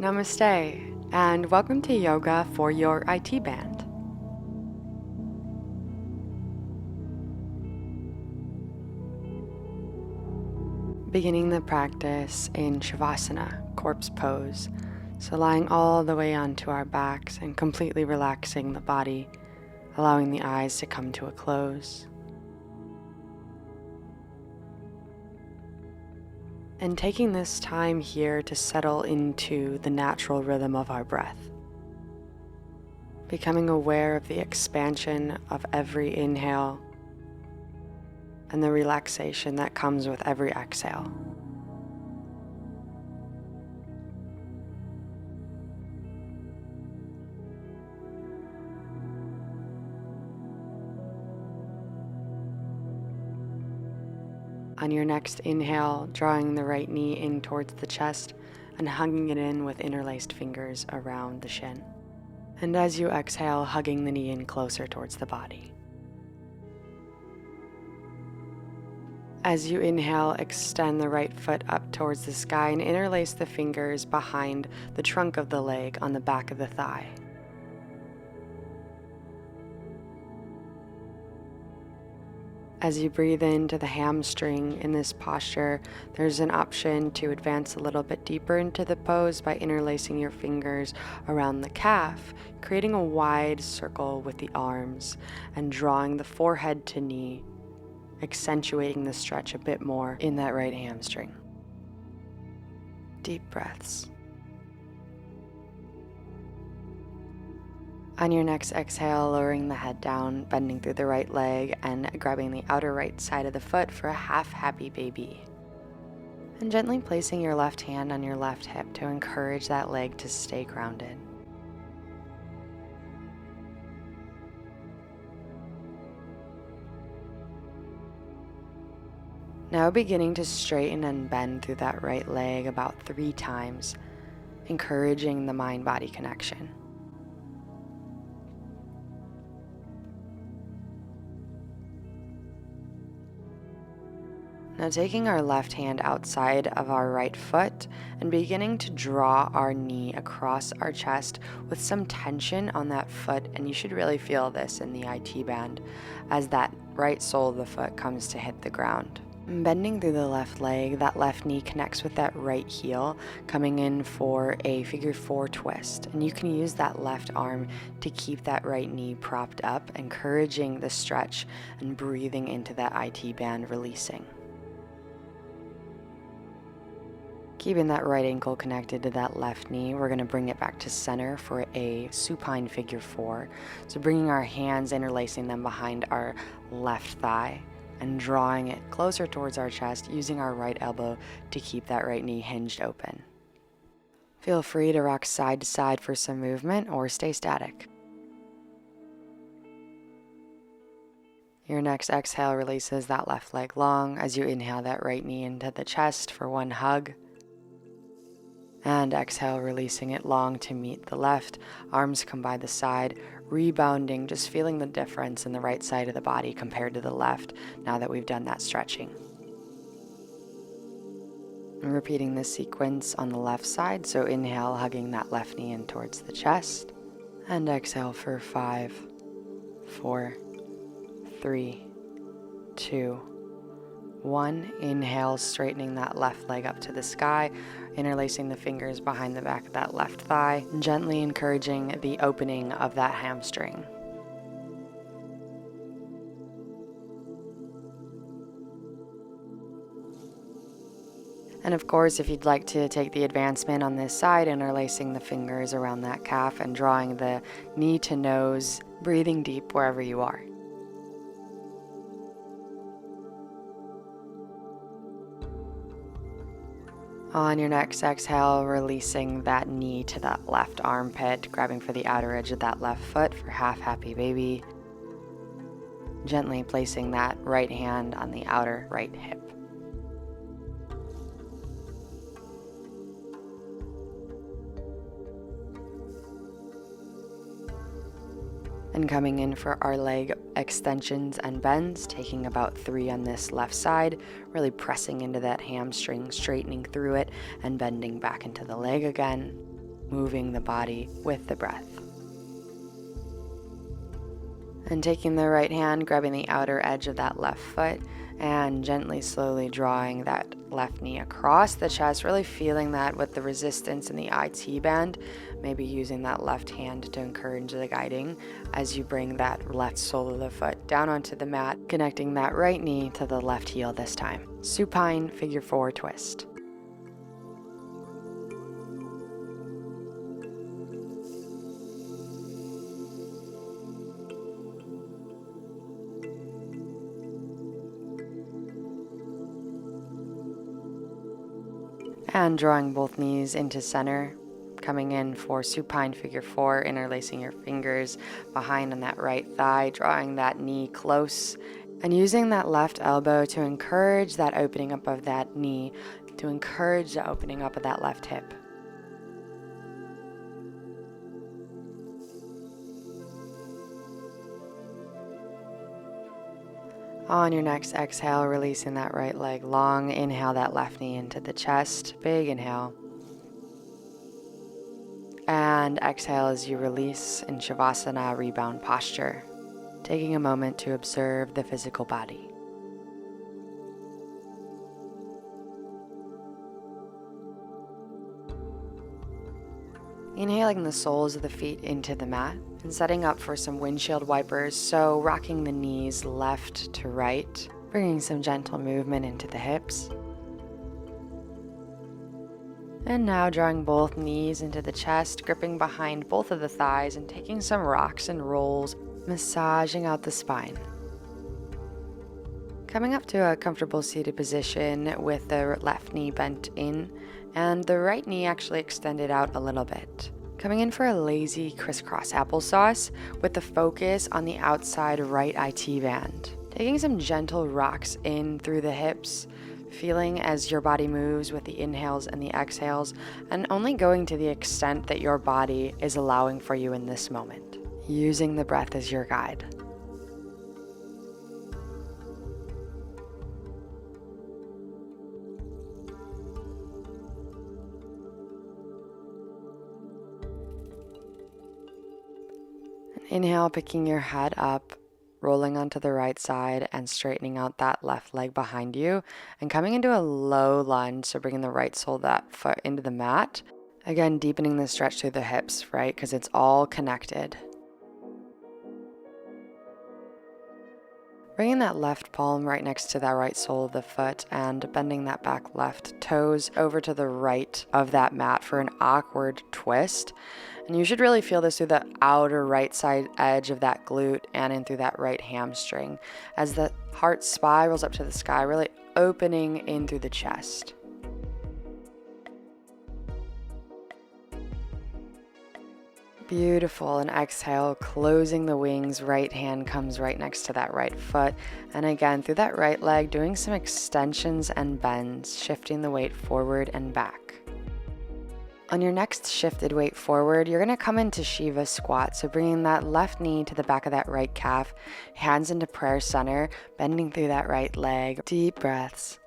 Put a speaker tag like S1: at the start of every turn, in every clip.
S1: Namaste, and welcome to Yoga for your IT band. Beginning the practice in Shavasana, corpse pose, so lying all the way onto our backs and completely relaxing the body, allowing the eyes to come to a close. And taking this time here to settle into the natural rhythm of our breath. Becoming aware of the expansion of every inhale and the relaxation that comes with every exhale. On your next inhale, drawing the right knee in towards the chest and hugging it in with interlaced fingers around the shin. And as you exhale, hugging the knee in closer towards the body. As you inhale, extend the right foot up towards the sky and interlace the fingers behind the trunk of the leg on the back of the thigh. As you breathe into the hamstring in this posture, there's an option to advance a little bit deeper into the pose by interlacing your fingers around the calf, creating a wide circle with the arms and drawing the forehead to knee, accentuating the stretch a bit more in that right hamstring. Deep breaths. On your next exhale, lowering the head down, bending through the right leg and grabbing the outer right side of the foot for a half happy baby. And gently placing your left hand on your left hip to encourage that leg to stay grounded. Now beginning to straighten and bend through that right leg about 3 times, encouraging the mind-body connection. Now taking our left hand outside of our right foot and beginning to draw our knee across our chest with some tension on that foot, and you should really feel this in the IT band as that right sole of the foot comes to hit the ground. Bending through the left leg, that left knee connects with that right heel, coming in for a figure 4 twist. And you can use that left arm to keep that right knee propped up, encouraging the stretch and breathing into that IT band, releasing. Keeping that right ankle connected to that left knee, we're going to bring it back to center for a supine figure 4. So bringing our hands, interlacing them behind our left thigh and drawing it closer towards our chest, using our right elbow to keep that right knee hinged open. Feel free to rock side to side for some movement or stay static. Your next exhale releases that left leg long as you inhale that right knee into the chest for 1 hug. And exhale, releasing it long to meet the left. Arms come by the side, rebounding, just feeling the difference in the right side of the body compared to the left now that we've done that stretching. And repeating this sequence on the left side, so inhale, hugging that left knee in towards the chest. And exhale for 5, 4, 3, 2, 1. Inhale, straightening that left leg up to the sky, interlacing the fingers behind the back of that left thigh, gently encouraging the opening of that hamstring. And of course, if you'd like to take the advancement on this side, interlacing the fingers around that calf and drawing the knee to nose, breathing deep wherever you are. On your next exhale, releasing that knee to that left armpit, grabbing for the outer edge of that left foot for half happy baby. Gently placing that right hand on the outer right hip. And coming in for our leg extensions and bends, taking about 3 on this left side, really pressing into that hamstring, straightening through it, and bending back into the leg again. moving the body with the breath. And taking the right hand, grabbing the outer edge of that left foot and gently, slowly drawing that left knee across the chest, really feeling that with the resistance in the IT band, maybe using that left hand to encourage the guiding as you bring that left sole of the foot down onto the mat, connecting that right knee to the left heel this time. Supine figure 4 twist. And drawing both knees into center, coming in for supine figure 4, interlacing your fingers behind on that right thigh, drawing that knee close, and using that left elbow to encourage that opening up of that knee, to encourage the opening up of that left hip. On your next exhale, releasing that right leg long. Inhale that left knee into the chest. Big inhale. And exhale as you release in Shavasana, rebound posture. Taking a moment to observe the physical body. Inhaling the soles of the feet into the mat and setting up for some windshield wipers, so rocking the knees left to right, bringing some gentle movement into the hips. And now drawing both knees into the chest, gripping behind both of the thighs and taking some rocks and rolls, massaging out the spine. Coming up to a comfortable seated position with the left knee bent in and the right knee actually extended out a little bit. Coming in for a lazy crisscross applesauce with the focus on the outside right IT band. Taking some gentle rocks in through the hips, feeling as your body moves with the inhales and the exhales, and only going to the extent that your body is allowing for you in this moment, using the breath as your guide. Inhale, picking your head up, rolling onto the right side and straightening out that left leg behind you and coming into a low lunge, so bringing the right sole of that foot into the mat. Again, deepening the stretch through the hips, right? Because it's all connected. Bringing that left palm right next to that right sole of the foot and bending that back left toes over to the right of that mat for an awkward twist. And you should really feel this through the outer right side edge of that glute and in through that right hamstring as the heart spirals up to the sky, really opening in through the chest. Beautiful. And exhale, closing the wings, right hand comes right next to that right foot. And again, through that right leg, doing some extensions and bends, shifting the weight forward and back. On your next shifted weight forward, you're going to come into Shiva squat. So bringing that left knee to the back of that right calf, hands into prayer center, bending through that right leg. Deep breaths.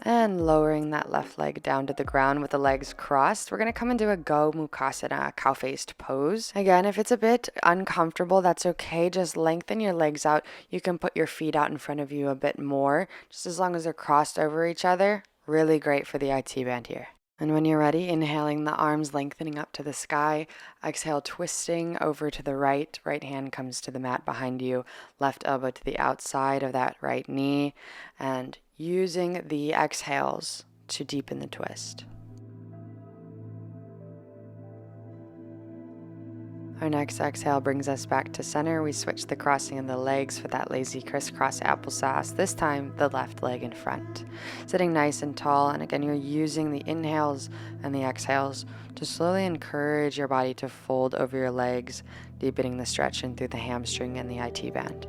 S1: And lowering that left leg down to the ground with the legs crossed. We're going to come into a Go Mukhasana, cow-faced pose. Again, if it's a bit uncomfortable, that's okay. Just lengthen your legs out. You can put your feet out in front of you a bit more, just as long as they're crossed over each other. Really great for the IT band here. And when you're ready, inhaling the arms lengthening up to the sky. Exhale, twisting over to the right. Right hand comes to the mat behind you. Left elbow to the outside of that right knee. And using the exhales to deepen the twist. Our next exhale brings us back to center. We switch the crossing of the legs for that lazy crisscross applesauce. This time, the left leg in front. Sitting nice and tall, and again, you're using the inhales and the exhales to slowly encourage your body to fold over your legs, deepening the stretch in through the hamstring and the IT band.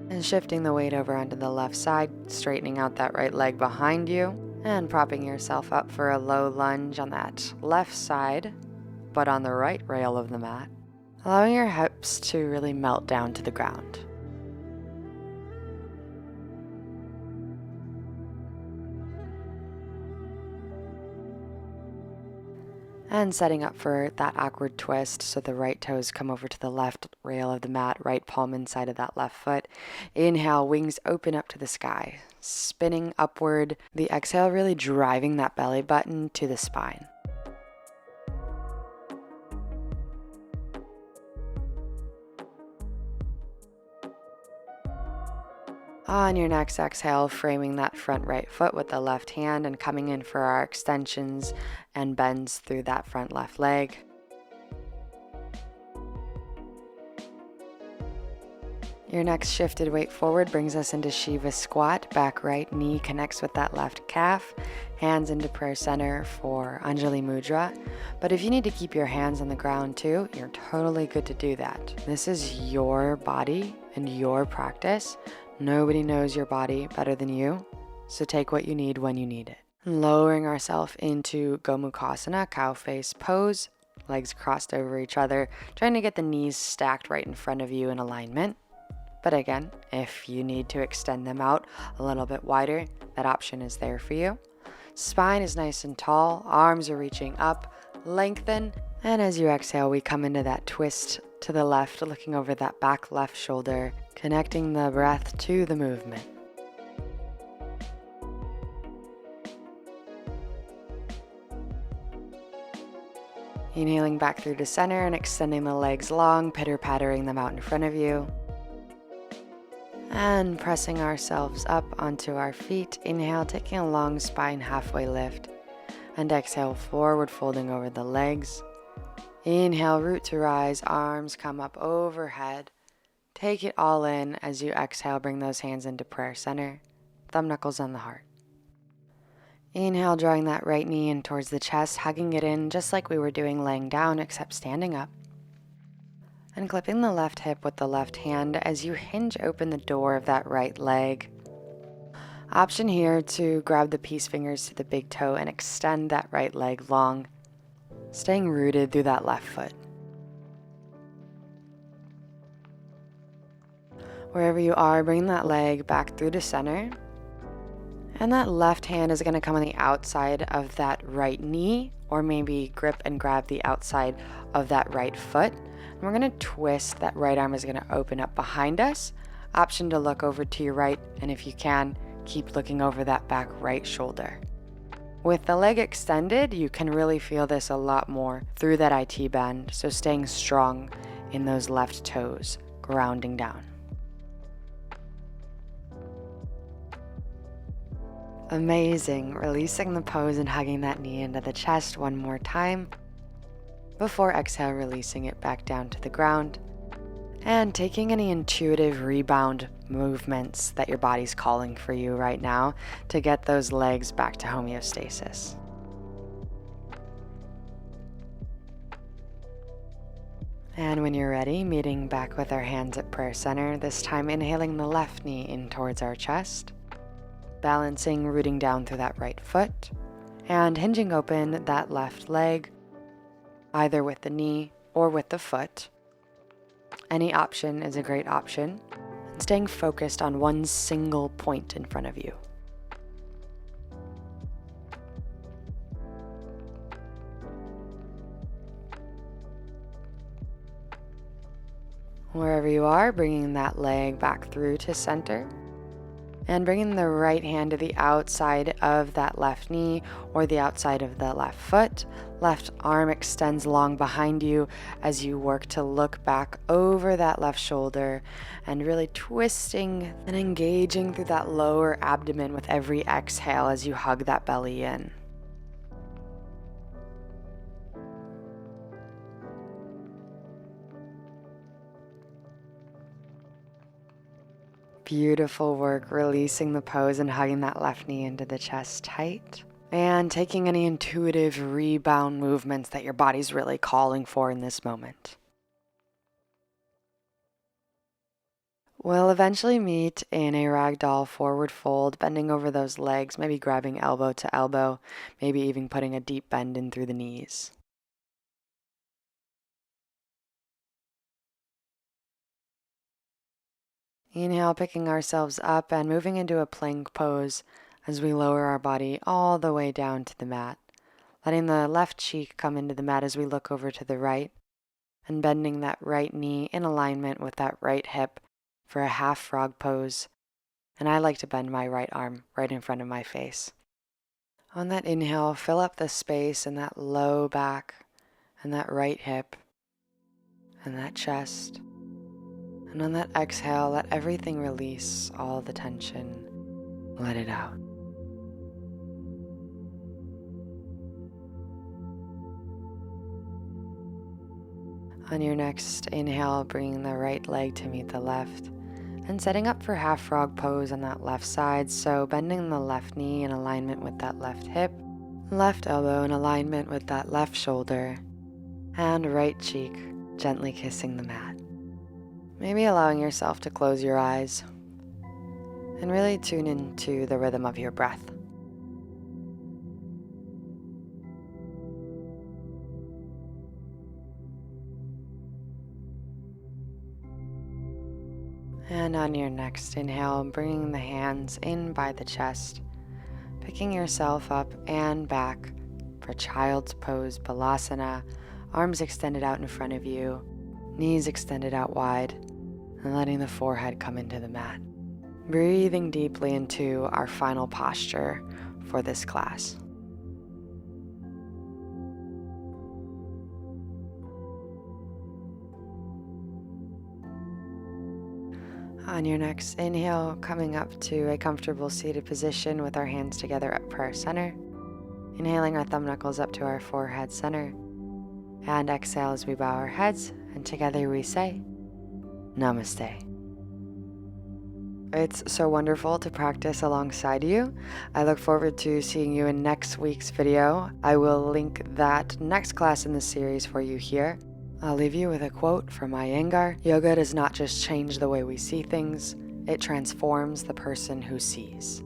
S1: And shifting the weight over onto the left side, straightening out that right leg behind you. And propping yourself up for a low lunge on that left side, but on the right rail of the mat, allowing your hips to really melt down to the ground. And setting up for that awkward twist, so the right toes come over to the left rail of the mat, right palm inside of that left foot. Inhale, wings open up to the sky, spinning upward. The exhale really driving that belly button to the spine. On your next exhale, framing that front right foot with the left hand and coming in for our extensions and bends through that front left leg. Your next shifted weight forward brings us into Shiva squat. Back right knee connects with that left calf. Hands into prayer center for Anjali Mudra. But if you need to keep your hands on the ground too, you're totally good to do that. This is your body and your practice. Nobody knows your body better than you, so take what you need when you need it. Lowering ourselves into Gomukhasana, cow face pose, legs crossed over each other, trying to get the knees stacked right in front of you in alignment. But again, if you need to extend them out a little bit wider, that option is there for you. Spine is nice and tall, arms are reaching up, lengthen, and as you exhale, we come into that twist to the left, looking over that back left shoulder, connecting the breath to the movement. Inhaling back through to center and extending the legs long, pitter-pattering them out in front of you. And pressing ourselves up onto our feet. Inhale, taking a long spine halfway lift. And exhale, forward folding over the legs. Inhale, root to rise, arms come up overhead. Take it all in. As you exhale, bring those hands into prayer center, thumb knuckles on the heart. Inhale, drawing that right knee in towards the chest, hugging it in just like we were doing laying down, except standing up. And clipping the left hip with the left hand as you hinge open the door of that right leg. Option here to grab the peace fingers to the big toe and extend that right leg long, staying rooted through that left foot. Wherever you are, bring that leg back through to center. And that left hand is going to come on the outside of that right knee, or maybe grip and grab the outside of that right foot. And we're going to twist. That right arm is going to open up behind us. Option to look over to your right, and if you can, keep looking over that back right shoulder. With the leg extended, you can really feel this a lot more through that IT band, so staying strong in those left toes, grounding down. Amazing. Releasing the pose and hugging that knee into the chest one more time. Before exhale, releasing it back down to the ground. And taking any intuitive rebound movements that your body's calling for you right now to get those legs back to homeostasis. And when you're ready, meeting back with our hands at prayer center, this time inhaling the left knee in towards our chest, balancing, rooting down through that right foot, and hinging open that left leg, either with the knee or with the foot. Any option is a great option, and staying focused on one single point in front of you. Wherever you are, bringing that leg back through to center, and bringing the right hand to the outside of that left knee or the outside of the left foot. Left arm extends long behind you as you work to look back over that left shoulder and really twisting and engaging through that lower abdomen with every exhale as you hug that belly in. Beautiful work, releasing the pose and hugging that left knee into the chest tight. And taking any intuitive rebound movements that your body's really calling for in this moment. We'll eventually meet in a ragdoll forward fold, bending over those legs, maybe grabbing elbow to elbow, maybe even putting a deep bend in through the knees. Inhale, picking ourselves up and moving into a plank pose as we lower our body all the way down to the mat, letting the left cheek come into the mat as we look over to the right, and bending that right knee in alignment with that right hip for a half frog pose. And I like to bend my right arm right in front of my face. On that inhale, fill up the space in that low back and that right hip and that chest. And on that exhale, let everything release, all the tension. Let it out. On your next inhale, bringing the right leg to meet the left and setting up for half frog pose on that left side. So bending the left knee in alignment with that left hip, left elbow in alignment with that left shoulder, and right cheek gently kissing the mat. Maybe allowing yourself to close your eyes and really tune into the rhythm of your breath. And on your next inhale, bringing the hands in by the chest, picking yourself up and back for Child's Pose Balasana, arms extended out in front of you, knees extended out wide, and letting the forehead come into the mat. Breathing deeply into our final posture for this class. On your next inhale, coming up to a comfortable seated position with our hands together at prayer center. Inhaling our thumb knuckles up to our forehead center. And exhale as we bow our heads, and together we say, Namaste. It's so wonderful to practice alongside you. I look forward to seeing you in next week's video. I will link that next class in the series for you here. I'll leave you with a quote from Iyengar. Yoga does not just change the way we see things, it transforms the person who sees.